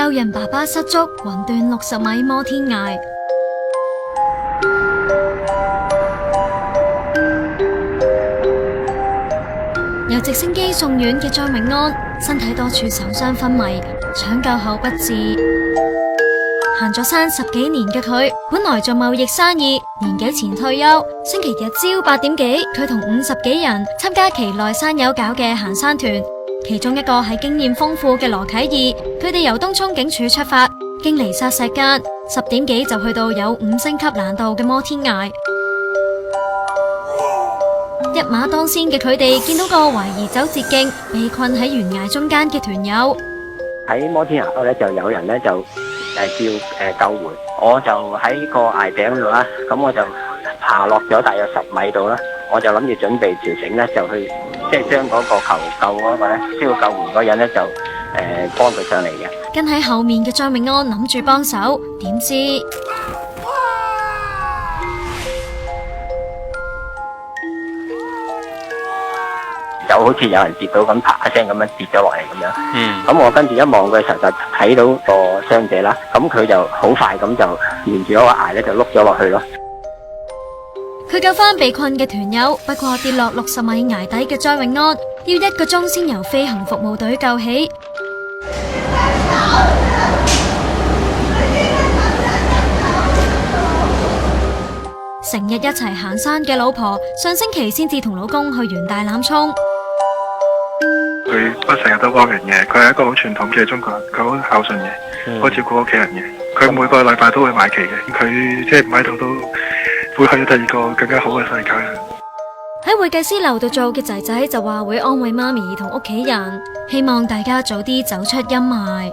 救人爸爸失足魂斷60米摩天崖。由直升機送院嘅張永安，身體多處受傷昏迷，搶救後不治。行咗山10幾年嘅佢，本來做貿易生意，年幾前退休。星期日朝8點幾，佢同50幾人參加期內山友搞嘅行山團，其中一個係經驗豐富嘅羅啟義。佢哋由東涌警署出發，經彌撒石澗，10點幾就去到有5星級難度嘅摩天崖。一馬當先嘅佢哋見到個懷疑走捷徑被困喺懸崖中間嘅團友。喺摩天崖度咧，就有人咧就叫救援，我就喺個崖頂度啦，咁我就爬落咗大約10米度啦，我就諗住準備條繩咧，就去即係將嗰個求救嗰個咧需要救援嗰人咧就幫佢上嚟嘅。跟喺後面嘅張永安諗住幫手，點知就好似有人跌到咁，啪一聲咁樣跌咗落嚟咁樣。咁我跟住一望嘅時候就睇到個傷者啦，咁佢就好快咁就沿住嗰個崖咧就碌咗落去咯。佢救翻被困嘅團友，不過跌落60米崖底嘅張永安要1個鐘先由飛行服務隊救起。成日一齊行山嘅老婆，上星期先至同老公去完大欖涌。佢不成日都幫人嘅，佢係一個好傳統嘅中國人，佢好孝順嘅，好照顧屋企人嘅。佢每個禮拜都會買旗嘅，佢即係唔喺度都會去第二個更加好嘅世界。喺會計師樓度做嘅仔仔就話會安慰媽咪同屋企人，希望大家早啲走出陰霾。